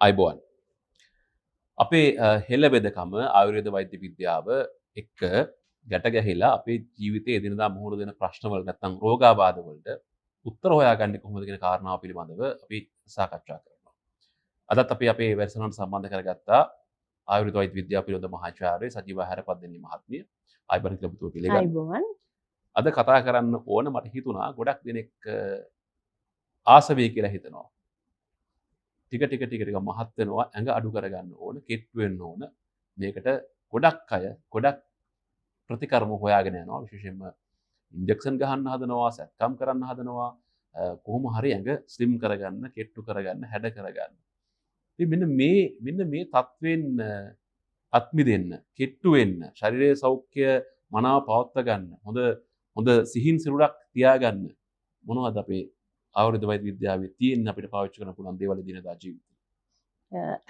අයිබෝන් අපේ හෙළ වෙදකම ආයුර්වේද වෛද්‍ය විද්‍යාව එක්ක ගැට ගැහිලා අපේ ජීවිතයේ එදිනදා මුහුණ දෙන ප්‍රශ්නවල නැත්නම් රෝගාබාධ වලට උත්තර හොයාගන්නේ කොහොමද කියන කාරණාව පිළිබඳව අපි සාකච්ඡා කරනවා. අදත් අපි අපේ වැඩසටහනට සම්බන්ධ කරගත්තා ආයුර්වේද වෛද්‍ය විද්‍යාව පිළිබඳ මහාචාර්ය සජීව හැරපද්දනි මහත්මිය. ආයිබෝන් කියලා පුතුව පිළිගන්න. අයිබෝන්. අද කතා කරන්න ඕන මට හිතුණා ගොඩක් දෙනෙක් ආස වෙයි කියලා හිතනවා. ටික මහත් වෙනවා ඇඟ අඩු කරගන්න ඕන කෙට්ටු වෙන්න ඕන මේකට ගොඩක් අය ගොඩක් ප්‍රතිකර්ම හොයාගෙන යනවා විශේෂයෙන්ම ඉන්ජෙක්ෂන් ගහන්න හදනවා සැත්කම් කරන්න හදනවා කොහොම හරි ඇඟ ස්ලිම් කරගන්න කෙට්ටු කරගන්න හැඩ කරගන්න. ඉතින් මෙන්න මේ තත්වෙන් අත්මි දෙන්න කෙට්ටු වෙන්න ශරීරයේ සෞඛ්‍ය මනාව පවත්වා ගන්න හොඳ සිහින් සිරුරක් තියාගන්න මොනවද අපේ ආයුර්වේද වෛද්‍ය විද්‍යාවේ තියෙන අපිට පාවිච්චි කරන්න පුළුවන් දේවල් දිනදා ජීවිතේ.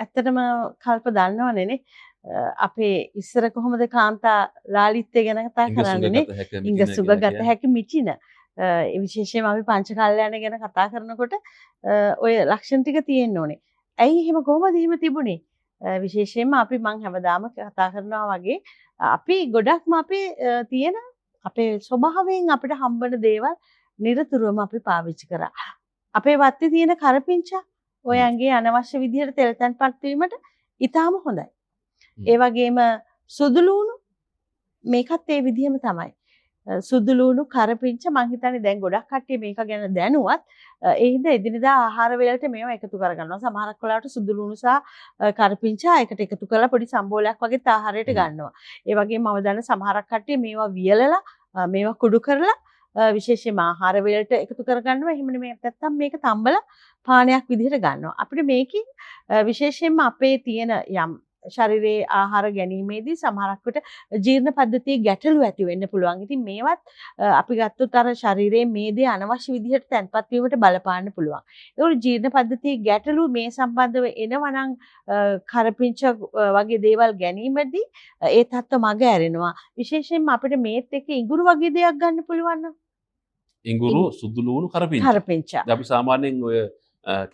ඇත්තටම කල්ප දන්නවනේ අපේ ඉස්සර කොහොමද කාන්තා ලාලිත්‍ය ගැන කතා කරන්නේ ඉංග සුග ගත හැකි මිචින විශේෂයෙන්ම අපි පංචකල්යාණ ගැන කතා කරනකොට ඔය ලක්ෂණ ටික තියෙන්න ඕනේ. ඇයි එහෙම කොහොමද එහෙම තිබුණේ? විශේෂයෙන්ම අපි මං හැමදාම කතා කරනවා වගේ අපි ගොඩක්ම අපේ තියෙන අපේ ස්වභාවයෙන් අපිට හම්බෙන දේවල් නිරතුරුවම අපි පාවිච්චි කරා. අපේ වත්තේ තියෙන කරපිංචා ඔය ඇඟේ අනවශ්‍ය විදිහට තෙල් තැන්පත් වීමට ඊටාම හොඳයි. ඒ වගේම සුදුලුණු මේකත් ඒ විදිහම තමයි. සුදුලුණු කරපිංචා මං හිතන්නේ දැන් ගොඩක් කට්ටිය මේක ගැන දැනුවත් ඒ හින්දා එදිනෙදා ආහාර වලට මේවා එකතු කරගන්නවා. සමහරක් වෙලාවට සුදුලුණු සහ කරපිංචා එකට එකතු කරලා පොඩි සම්බෝලයක් වගේ ආහාරයට ගන්නවා. ඒ වගේම මම දන්න සමහරක් කට්ටිය මේවා වියලලා මේවා කුඩු කරලා විශේෂයෙන්ම ආහාර වලට එකතු කරගන්නවා. එහෙම නෙමෙයි නැත්තම් මේක තම්බලා පානයක් විදිහට ගන්නවා. අපිට මේකෙන් විශේෂයෙන්ම අපේ තියෙන යම් ශරීරයේ ආහාර ගැනීමේදී සමහරක් විට ජීර්ණ පද්ධතියේ ගැටලු ඇති වෙන්න පුළුවන්. ඉතින් මේවත් අපි ගත්තොත් අර ශරීරයේ මේදේ අනවශ්‍ය විදිහට තැන්පත් වීමට බලපාන්න පුළුවන්. ඒකෝල ජීර්ණ පද්ධතියේ ගැටලු මේ සම්බන්ධව එනවා නම් කරපිංච වගේ දේවල් ගැනීමේදී ඒ තත්ත්ව මග ඇරෙනවා. විශේෂයෙන්ම අපිට මේත් එක්ක ඉඟුරු වගේ දෙයක් ගන්න පුළුවන් නම් ඉඟුරු සුදුලුණු කරපිංචා. අපි සාමාන්‍යයෙන් ඔය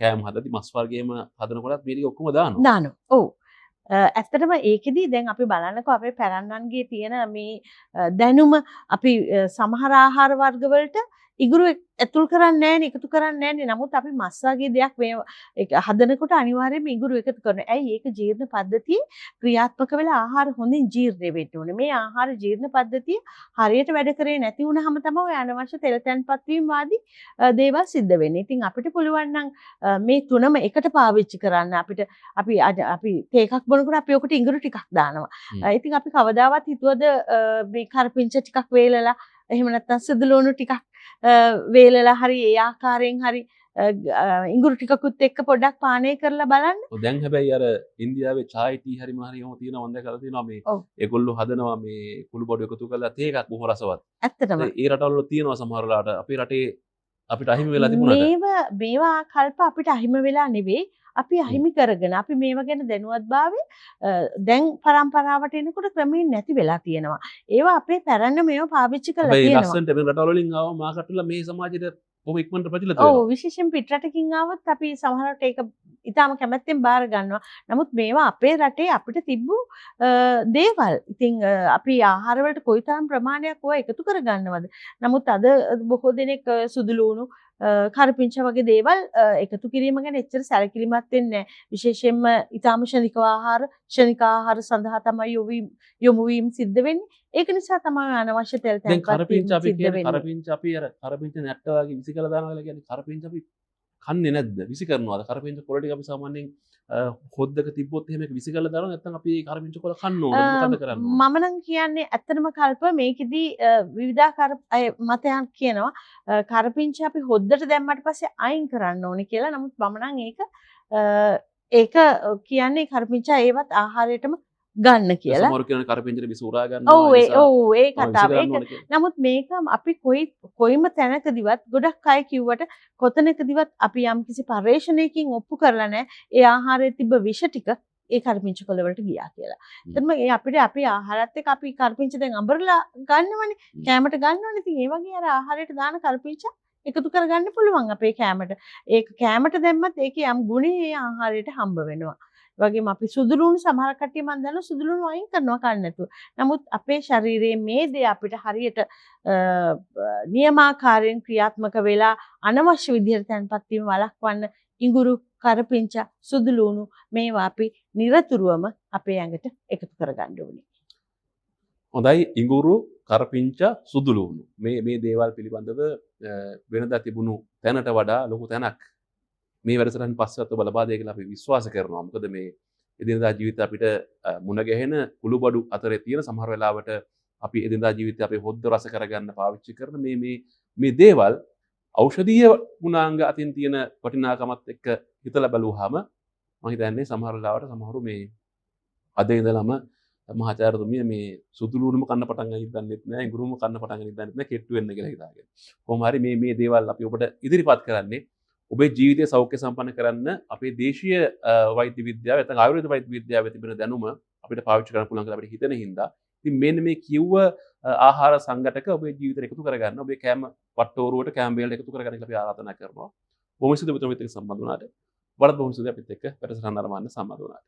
කෑම හදද්දි මස් වර්ගයේම හදනකොටත් මේ ටික ඔක්කොම දානවා. දානවා. ඔව්. ඇත්තටම ඒකෙදී දැන් අපි බලන්නකෝ අපේ පැරණන්ගේ තියෙන මේ දැනුම අපි සමහර ආහාර වර්ග වලට ඉඟුරු ඇතුල් කරන්නේ නැහැනේ එකතු කරන්නේ නැහැනේ. නමුත් අපි මස් වගේ දෙයක් මේ හදනකොට අනිවාර්යයෙන්ම ඉඟුරු එකතු කරනවා. ඇයි ඒක ජීර්ණ පද්ධතියේ ක්‍රියාත්මක වෙලා ආහාර හොඳින් ජීර්ණය වෙන්න ඕනේ. මේ ආහාර ජීර්ණ පද්ධතිය හරියට වැඩ කරේ නැති වුනහම තමයි ඔය අනවශ්‍ය තෙල් තැන්පත් වීම ආදී දේවල් සිද්ධ වෙන්නේ. ඉතින් අපිට පුළුවන් නම් මේ තුනම එකට පාවිච්චි කරන්න. අපි තේ එකක් බොනකොට අපි ඔකට ඉඟුරු ටිකක් දානවා. ඉතින් අපි කවදාවත් හිතුවද මේ කරපිංච ටිකක් වේලලා එහෙම නැත්නම් සුදුලුණු ටිකක් වේලලා හරි ඒ ආකාරයෙන් හරි ඉඟුරු ටිකකුත් එක්ක පොඩ්ඩක් පානය කරලා බලන්න. දැන් හැබැයි අර ඉන්දියාවේ චායි ටී හරි මොනවා හරි එහෙම තියෙනවා මම දැකලා තියෙනවා මේ ඒගොල්ලෝ හදනවා මේ කුළු බඩු එකතු කරලා තේ එකක් බොහොම රසවත්. ඇත්තටම ඒ රටවල තියෙනවා සමහර වෙලාවට අපේ රටේ අපිට අහිමි වෙලා තිබුණාට මේවා කල්ප අපිට අහිමි වෙලා නෙවෙයි අපි අහිමි කරගෙන අපි මේව ගැන දැනුවත්භාවය දැන් පරම්පරාවට එනකොට ක්‍රමයෙන් නැති වෙලා තියෙනවා. ඒවා අපේ පැරණි මේව පාවිච්චි කරලා තියෙනවා. ඒ ලස්සනට වෙන රටවල වලින් ආවම මාකට් වල මේ සමාජෙට බොහොම ඉක්මනට ප්‍රචලිත වෙනවා. ඔව් විශේෂයෙන් පිටරටකින් ආවොත් අපි සමහරවිට ඒක ඊටාම කැමැත්තෙන් බාර ගන්නවා. නමුත් මේවා අපේ රටේ අපිට තිබ්බු දේවල්. ඉතින් අපි ආහාර වලට කොයිතරම් ප්‍රමාණයක් ඔය එකතු කරගන්නවද? නමුත් අද බොහෝ දෙනෙක් සුදුලුණු කරපිංච වගේ දේවල් එකතු කිරීම ගැන එච්චර සැලකිලිමත් වෙන්නේ නැහැ. විශේෂයෙන්ම ඊටාම ක්ෂණික ආහාර සඳහා තමයි යොමු වීම සිද්ධ වෙන්නේ. ඒක නිසා තමයි අනවශ්‍ය තෙල් තැන්පත් කරපිංච අපි කියන්නේ කරපිංච අපි අර කරපිංච නැට්ට වගේ විසි කරලා දානවා කියලා කියන්නේ කරපිංච අපි කන්නේ නැද්ද? විසි කරනවාද? කරපිංච කොළ ටික අපි සාමාන්‍යයෙන් හොද්දක තිබ්බොත් එහෙම ඒක විසි කරලා දානවා නැත්නම් අපි කරපිංච කොළ කන්න ඕනද? මොකද කරන්නේ? මම නම් කියන්නේ ඇත්තටම කල්ප මේකෙදි විවිධාකාර මතයන් කියනවා කරපිංච අපි හොද්දට දැම්මට පස්සේ අයින් කරන්න ඕනේ කියලා. නමුත් මම නම් ඒක කියන්නේ කරපිංච ඒවත් ආහාරයටම ගන්න කියලා. සමහර කෙනා කරපිංචට විසුරා ගන්නවා. ඔව් ඒ කතාව. නමුත් මේක අපි කොයිම තැනකදීවත් ගොඩක් අය කිව්වට කොතනකදීවත් අපි යම්කිසි පරිශ්‍රණයකින් ඔප්පු කරලා නැහැ. ඒ ආහාරයේ තිබ්බ විෂ ටික ඒ කරපිංච කොළ වලට ගියා කියලා. එතනම ඒ අපිට අපි ආහාරات එක්ක අපි කරපිංච දැන් අඹරලා ගන්නවනේ. කෑමට ගන්නවනේ. ඉතින් ඒ වගේ අර ආහාරයට දාන කරපිංච එකතු කරගන්න පුළුවන් අපේ කෑමට. ඒක කෑමට දැම්මත් ඒකේ යම් ගුණේ ආහාරයට හම්බ වෙනවා. වගේම අපි සුදුලුණු සමහර කට්ටිය මම දන්නවා සුදුලුණු අයින් කරනවා කන්න නැතුව. නමුත් අපේ ශරීරයේ මේ දේ අපිට හරියට නියමාකාරයෙන් ක්‍රියාත්මක වෙලා අනවශ්‍ය විදිහට තැන්පත් වීම වළක්වන්න ඉඟුරු කරපිංචා සුදුලුණු මේවා අපි නිරතුරුවම අපේ ඇඟට එකතු කරගන්න ඕනේ. හොඳයි ඉඟුරු කරපිංචා සුදුලුණු මේ දේවල් පිළිබඳව වෙනදා තිබුණු තැනට වඩා ලොකු තැනක් මේ වැඩසටහන් පස්සෙත් ඔබ ලබා දෙයි කියලා අපි විශ්වාස කරනවා. මොකද මේ එදිනදා ජීවිතේ අපිට මුණ ගැහෙන කුළුබඩු අතරේ තියෙන සමහර වෙලාවට අපි එදිනදා ජීවිතේ අපේ හොද්ද රස කරගන්න පාවිච්චි කරන මේ දේවල් ඖෂධීය ගුණාංග අතින් තියෙන වටිනාකමත් එක්ක හිතලා බලුවාම මම හිතන්නේ සමහර වෙලාවට සමහරු මේ අද ඉඳලම මහාචාර්යතුමිය මේ සුදුලුණුම කන්න පටන් ගන්න හිතන්නෙත් නෑ ඉඟුරුම කන්න පටන් ගන්න හිතන්නෙත් නෑ කෙට්ටු වෙන්න කියලා හිතාගෙන. කොහොම හරි මේ දේවල් අපි ඔබට ඉදිරිපත් කරන්නේ ඔබේ ජීවිතය සෞඛ්‍ය සම්පන්න කරන්න අපේ දේශීය වෛද්‍ය විද්‍යාව නැත්නම් ආයුර්වේද වෛද්‍ය විද්‍යාවේ තිබෙන දැනුම අපිට පාවිච්චි කරන්න පුළුවන් කියලා අපිට හිතෙන හින්දා ඉතින් මෙන්න මේ කිව්ව ආහාර සංඝටක ඔබේ ජීවිතයට එකතු කරගන්න ඔබේ කෑම වට්ටෝරුවට කෑම වේලට එකතු කරගන්න කියලා අපි ආරාධනා කරනවා. බොහොම ස්තුතියි මෙතන සම්බන්ධ වුණාට. වඩාත් බොහොම ස්තුතියි අපිත් එක්ක වැඩසටහන ආරම්භ සම්බන්ධ වුණාට.